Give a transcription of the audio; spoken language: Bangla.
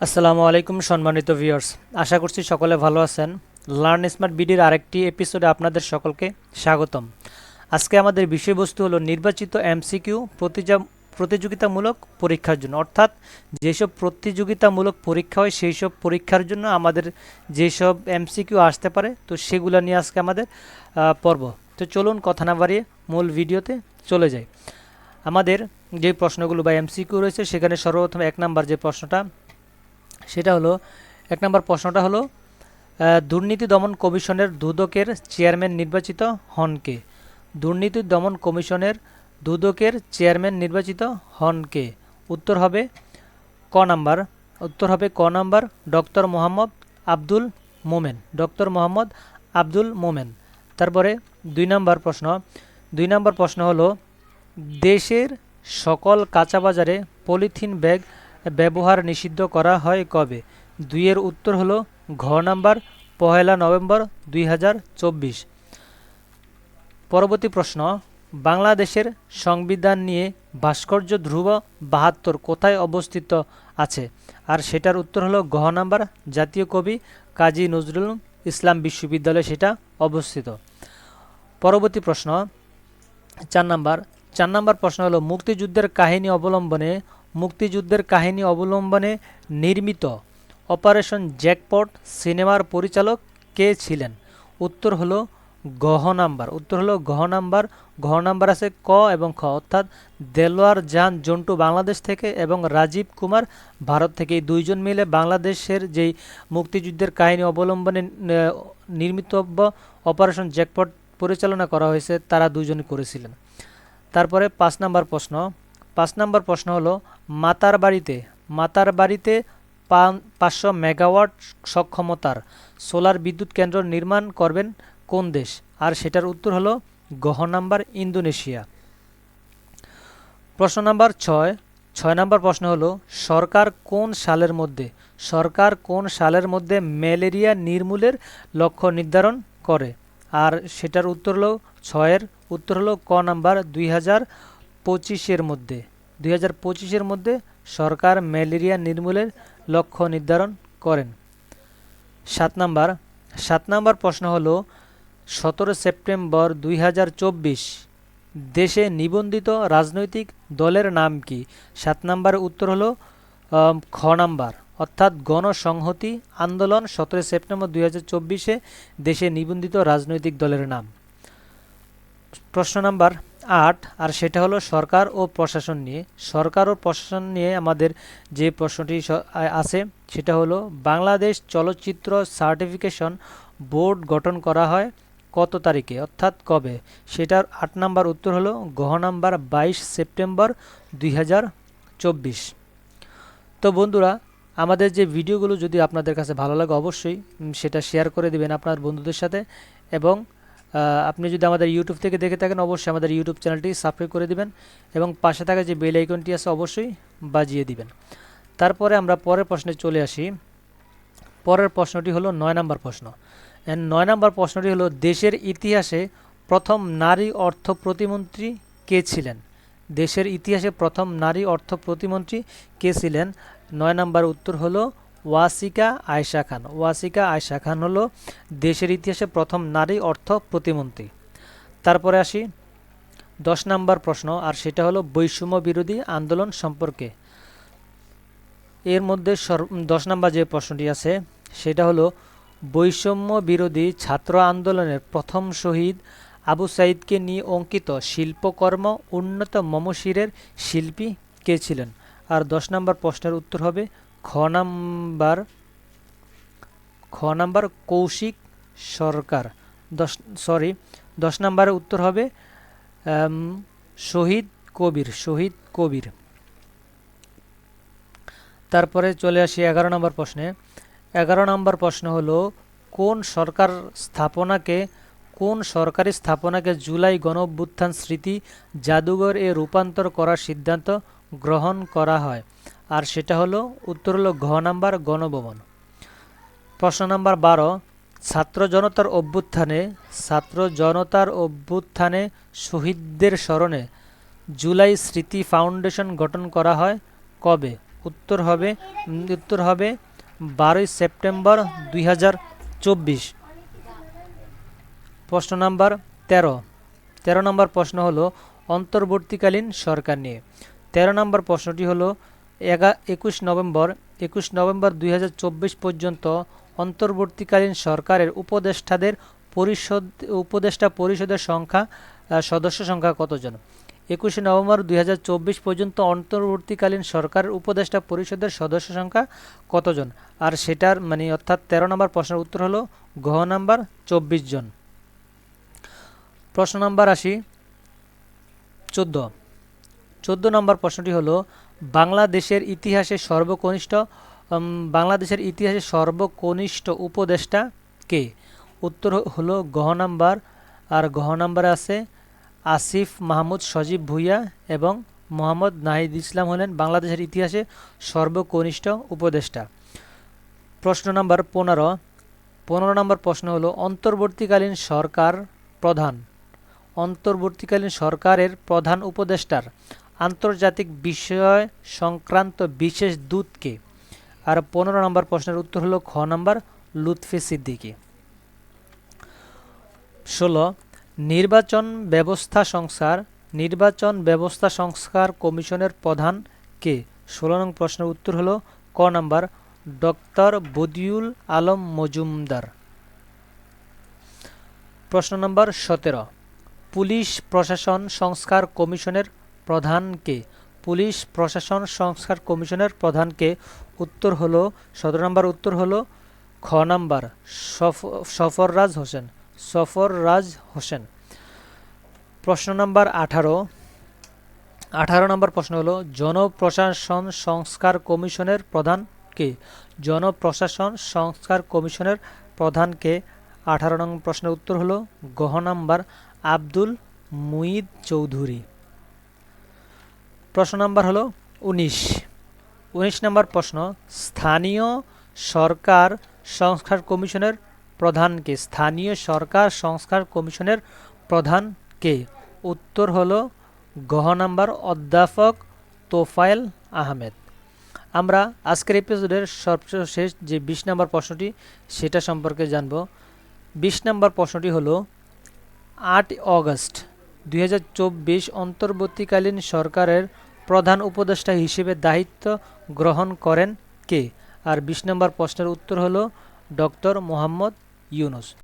আসসালামু আলাইকুম সম্মানিত ভিউয়ার্স, আশা করছি সকলে ভালো আছেন। লার্ন স্মার্ট বিডির আরেকটি এপিসোডে আপনাদের সকলকে স্বাগতম। আজকে আমাদের বিষয়বস্তু হলো নির্বাচিত এমসিকিউ প্রতিযোগিতামূলক পরীক্ষার জন্য, অর্থাৎ যেসব প্রতিযোগিতামূলক পরীক্ষা হয় সেই সব পরীক্ষার জন্য আমাদের যেসব এমসিকিউ আসতে পারে, তো সেগুলো নিয়ে আজকে আমাদের পর্ব। তো চলুন কথা না বাড়িয়ে মূল ভিডিওতে চলে যাই। আমাদের যে প্রশ্নগুলো বা এমসিকিউ রয়েছে সেখানে সর্বপ্রথম এক নাম্বার যে প্রশ্নটা, সেটা হলো এক নম্বর প্রশ্নটা হলো দুর্নীতি দমন কমিশনের দুদকের চেয়ারম্যান নির্বাচিত হন কে? দুর্নীতি দমন কমিশনের দুদকের চেয়ারম্যান নির্বাচিত হন কে? উত্তর হবে ক number doctor Mohammad Abdul Momen. Doctor Mohammad Abdul Momen. তারপরে দুই নম্বর প্রশ্ন হলো দেশের সকল কাঁচা বাজারে পলিথিন ব্যাগ ব্যবহার নিষিদ্ধ করা হয় কবে? দুইয়ের উত্তর হলো ঘ নাম্বার 1 নভেম্বর 2024। পরবর্তী প্রশ্ন, বাংলাদেশের সংবিধান নিয়ে ভাস্কর্য ধ্রুব 72 কোথায় অবস্থিত আছে? আর সেটার উত্তর হলো ঘ নাম্বার জাতীয় কবি কাজী নজরুল ইসলাম বিশ্ববিদ্যালয়ে সেটা অবস্থিত। পরবর্তী প্রশ্ন 4 নম্বর প্রশ্ন হলো মুক্তিযুদ্ধের কাহিনী অবলম্বনে নির্মিত অপারেশন জ্যাকপট সিনেমার পরিচালক কে ছিলেন? উত্তর হলো ঘ নাম্বার আছে ক এবং খ, অর্থাৎ দেলোয়ার জাহান জন্টু বাংলাদেশ থেকে এবং রাজীব কুমার ভারত থেকে, এই দুইজন মিলে বাংলাদেশের যেই মুক্তিযুদ্ধের কাহিনী অবলম্বনে নির্মিত অপারেশন জ্যাকপট পরিচালনা করা হয়েছে, তারা দুইজনই করেছিলেন। তারপরে 5 নম্বর প্রশ্ন হলো মাতার বাড়িতে 500 মেগাওয়াট সক্ষমতার সোলার বিদ্যুৎ কেন্দ্র নির্মাণ করবেন কোন দেশ? আর সেটার উত্তর হলো ঘ নাম্বার ইন্দোনেশিয়া। প্রশ্ন নাম্বার 6 নম্বর প্রশ্ন হলো সরকার কোন সালের মধ্যে ম্যালেরিয়া নির্মূলের লক্ষ্য নির্ধারণ করে? আর সেটার উত্তর হলো 6-এর উত্তর হলো ক নাম্বার 2025-এর মধ্যে সরকার ম্যালেরিয়া নির্মূলের লক্ষ্য নির্ধারণ করেন। 7 নম্বর প্রশ্ন হলো 17 সেপ্টেম্বর 2024 দেশে নিবন্ধিত রাজনৈতিক দলের নাম কি? 7 নম্বরের উত্তর হলো খ নাম্বার, অর্থাৎ গণসংহতি আন্দোলন 17 সেপ্টেম্বর 2024 দেশে নিবন্ধিত রাজনৈতিক দলের নাম। প্রশ্ন নাম্বার 8, আর সেটা হলো সরকার ও প্রশাসন নিয়ে আমাদের যে প্রশ্নটি আছে সেটা হলো বাংলাদেশ চলচ্চিত্র সার্টিফিকেশন বোর্ড গঠন করা হয় কত তারিখে, অর্থাৎ কবে? সেটার 8 নাম্বার উত্তর হলো ঘ নাম্বার 22 সেপ্টেম্বর 2024। তো বন্ধুরা, আমাদের যে ভিডিওগুলো যদি আপনাদের কাছে ভালো লাগে অবশ্যই সেটা শেয়ার করে দিবেন আপনার বন্ধুদের সাথে, এবং আপনি যদি আমাদের ইউটিউব থেকে দেখে থাকেন অবশ্যই আমাদের ইউটিউব চ্যানেলটি সাবস্ক্রাইব করে দিবেন এবং পাশে থাকা যে বেল আইকনটি আছে অবশ্যই বাজিয়ে দিবেন। তারপরে আমরা পরের প্রশ্নে চলে আসি। পরের প্রশ্নটি হলো 9 নম্বর প্রশ্ন। 9 নম্বর প্রশ্নটি হলো দেশের ইতিহাসে প্রথম নারী অর্থ প্রতিমন্ত্রী কে ছিলেন? দেশের ইতিহাসে প্রথম নারী অর্থ প্রতিমন্ত্রী কে ছিলেন? 9 নম্বর উত্তর হলো ওয়াসিকা আয়শা খান হলো দেশের ইতিহাসে প্রথম নারী অর্থ প্রতিমন্ত্রী। তারপরে আসি 10 নম্বর প্রশ্ন, আর সেটা হলো বৈষম্য বিরোধী আন্দোলন সম্পর্কে। এর মধ্যে 10 নম্বর যে প্রশ্নটি আছে সেটা হলো বৈষম্য বিরোধী ছাত্র আন্দোলনের প্রথম শহীদ আবু সাইদকে নিয়ে অঙ্কিত শিল্পকর্ম উন্নত মমশিরের শিল্পী কে ছিলেন? আর 10 নম্বর প্রশ্নের উত্তর হবে খ নাম্বার কৌশিক সরকার। 10 নম্বরের উত্তর হবে শহীদ কবির। তারপরে চলে আসি 11 নম্বর প্রশ্নে। 11 নম্বর প্রশ্ন হলো কোন সরকারি স্থাপনাকে জুলাই গণঅভ্যুত্থান স্মৃতি জাদুঘর এ রূপান্তর করার সিদ্ধান্ত গ্রহণ করা হয়? আর সেটা হলো উত্তর হলো ঘ নাম্বার গণভবন। প্রশ্ন নাম্বার 12, ছাত্র জনতার অভ্যুত্থানে শহীদদের স্মরণে জুলাই স্মৃতি ফাউন্ডেশন গঠন করা হয় কবে? উত্তর হবে 12 সেপ্টেম্বর 2024। প্রশ্ন নাম্বার 13 নম্বর প্রশ্ন হলো অন্তর্বর্তীকালীন সরকার নিয়ে। 13 নম্বর প্রশ্নটি হলো 21 নভেম্বর 2024 পর্যন্ত অন্তর্বর্তীকালীন সরকারের উপদেষ্টা পরিষদের সদস্য সংখ্যা কতজন? 21 নভেম্বর 2024 পর্যন্ত অন্তর্বর্তীকালীন সরকারের উপদেষ্টা পরিষদের সদস্য সংখ্যা কতজন? আর সেটার অর্থাৎ 13 নম্বর প্রশ্নের উত্তর হলো ঘ নাম্বার 24 জন। প্রশ্ন নাম্বার 14 নম্বর প্রশ্নটি হলো বাংলাদেশের ইতিহাসে সর্বকনিষ্ঠ উপদেষ্টা কে? উত্তর হলো ঘ নাম্বার, আর ঘ নাম্বারে আছে আসিফ মাহমুদ সজীব ভুঁইয়া এবং মোহাম্মদ নাহিদ ইসলাম হলেন বাংলাদেশের ইতিহাসে সর্বকনিষ্ঠ উপদেষ্টা। প্রশ্ন নাম্বার 15 নম্বর প্রশ্ন হলো অন্তর্বর্তীকালীন সরকারের প্রধান উপদেষ্টার আন্তর্জাতিক বিষয় সংক্রান্ত বিশেষ দূত কে? আর 15 নম্বর প্রশ্নের উত্তর হলো খ নাম্বার লুৎফি সিদ্দিকী। 16 নির্বাচন ব্যবস্থা সংস্কার কমিশনের প্রধান কে? 16 নং প্রশ্নের উত্তর হলো ক নাম্বার ডক্টর বদিউল আলম মজুমদার। প্রশ্ন নম্বর 17 পুলিশ প্রশাসন সংস্কার কমিশনের প্রধান কে? পুলিশ প্রশাসন সংস্কার কমিশনের প্রধান কে? উত্তর হলো 17 নম্বর উত্তর হলো খ নাম্বার সফররাজ হোসেন। প্রশ্ন নাম্বার 18 নম্বর প্রশ্ন হলো জনপ্রশাসন সংস্কার কমিশনের প্রধান কে? জনপ্রশাসন সংস্কার কমিশনের প্রধান কে? 18 নং প্রশ্নের উত্তর হলো ঘ নাম্বার আব্দুল মুঈদ চৌধুরী। প্রশ্ন নাম্বার হলো 19 নম্বর প্রশ্ন স্থানীয় সরকার সংস্কার কমিশনের প্রধান কে? স্থানীয় সরকার সংস্কার কমিশনের প্রধান কে? উত্তর হলো ঘ নাম্বার অধ্যাপক তোফায়েল আহমেদ। আমরা আজকের এপিসোডের সর্বশেষ যে 20 নম্বর প্রশ্নটি সেটা সম্পর্কে জানব। 20 নম্বর প্রশ্নটি হলো 8 অগস্ট 2024 অন্তর্বর্তীকালীন সরকারের প্রধান উপদেষ্টা হিসেবে দায়িত্ব গ্রহণ করেন কে? আর 20 নম্বর প্রশ্নের উত্তর হলো ডক্টর মোহাম্মদ ইউনূস।